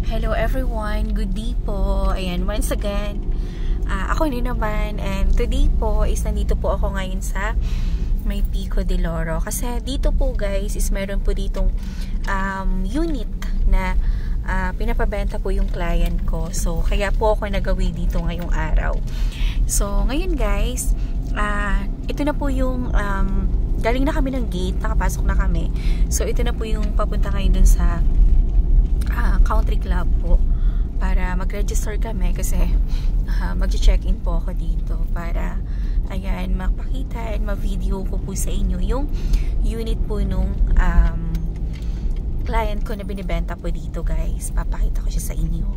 Hello everyone, good day po. Ayan, once again, ako din naman, and today po is nandito po ako ngayon sa may Pico de Loro. Kasi dito po guys is meron po ditong unit na pinapabenta po yung client ko. So kaya po ako nagawi dito ngayong araw. So ngayon guys, ito na po yung galing na kami ng gate, nakapasok na kami. So ito na po yung papunta ngayon dun sa country club po para mag-register kami kasi mag-check-in po ako dito para ayan, makapakita and ma-video ko po sa inyo yung unit po nung client ko na binibenta po dito guys. Papakita ko siya sa inyo.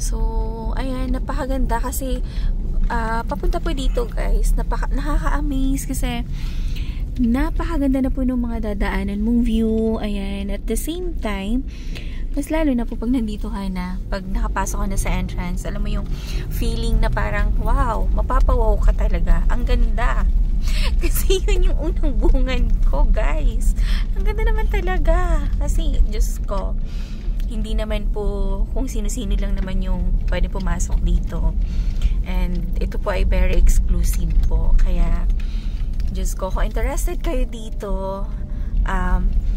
So ayan, napakaganda kasi papunta po dito guys, nakaka-amaze kasi napakaganda na po ng mga dadaanan mong view. Ayan, at the same time mas lalo na po pag nandito ka na, pag nakapasok ka na sa entrance, alam mo yung feeling na parang, wow, mapapawaw ka talaga. Ang ganda. Kasi yun yung unang bungan ko, guys. Ang ganda naman talaga. Kasi, Diyos ko, hindi naman po kung sino-sino lang naman yung pwede pumasok dito. And ito po ay very exclusive po. Kaya, Diyos ko, kung interested kayo dito,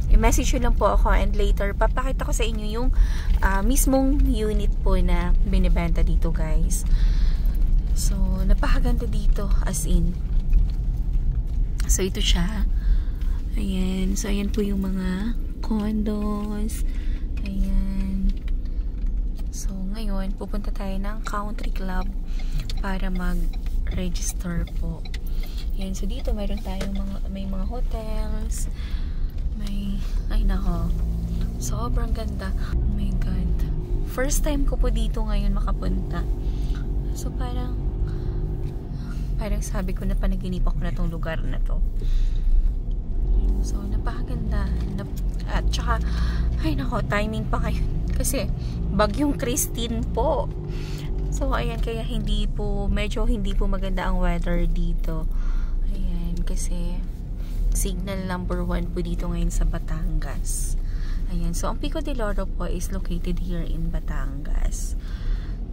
i-message nyo lang po ako and later papakita ko sa inyo yung mismong unit po na binibenta dito guys. So napakaganda dito as in. So ito siya. Ayan. So ayan po yung mga condos. Ayan. So ngayon pupunta tayo ng country club para mag-register po. Ayan. So dito mayroon tayong may mga hotels. Ay nako, sobrang ganda. Oh my god, first time ko po dito ngayon makapunta. So parang sabi ko na panaginip ako na tong lugar na to. So napakaganda. At saka ay nako, timing pa ngayon kasi bagyong Christine po. So ayan, kaya medyo hindi po maganda ang weather dito. Ayan, kasi signal number 1 po dito ngayon sa Batangas. Ayan. So, ang Pico de Loro po is located here in Batangas.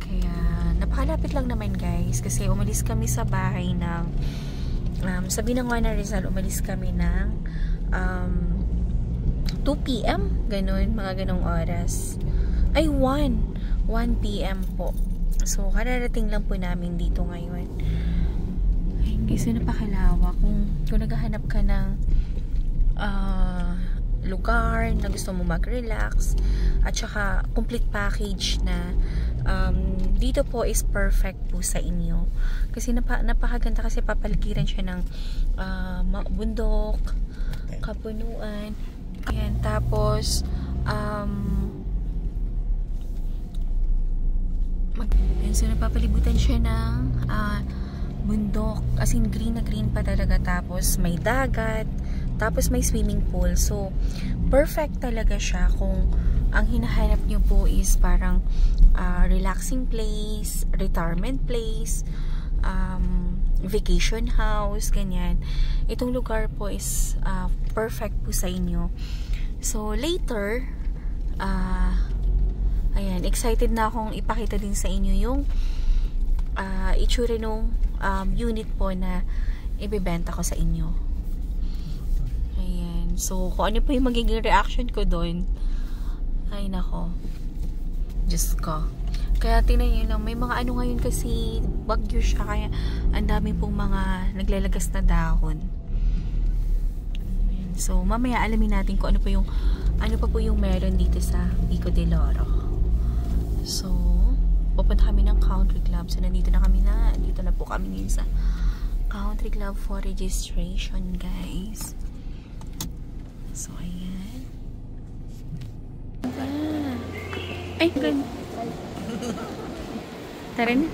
Kaya, napakalapit lang naman guys. Kasi umalis kami sa bahay ng sa Binangonan Rizal, umalis kami ng 2 PM. Ganun, mga ganong oras. Ay, 1 PM po. So, kararating lang po namin dito ngayon. Kasi napakalawak. Kung naghahanap ka ng lugar na gusto mo mag-relax at saka complete package na dito po is perfect po sa inyo. Kasi napakaganda kasi papaligiran siya ng bundok, kapunuan. Ayan, tapos so napapalibutan siya ng bundok, as in green na green pa talaga, tapos may dagat, tapos may swimming pool. So perfect talaga siya kung ang hinahanap nyo po is parang relaxing place, retirement place, vacation house, ganyan. Itong lugar po is perfect po sa inyo. So later ayan, excited na akong ipakita din sa inyo yung itsura nung unit po na ibebenta ko sa inyo. Ayan. So, kung ano po yung magiging reaction ko doon, ay nako, Diyos ko. Kaya tingnan nyo lang, may mga ano ngayon kasi bagyo siya, kaya ang dami pong mga naglalagas na dahon. Ayan. So, mamaya alamin natin kung ano pa po yung meron dito sa Pico de Loro. So, pupunta kami ng country club. So, nandito na po kami ngayon sa country club for registration, guys. So, ayan. Ay, good. Tara na.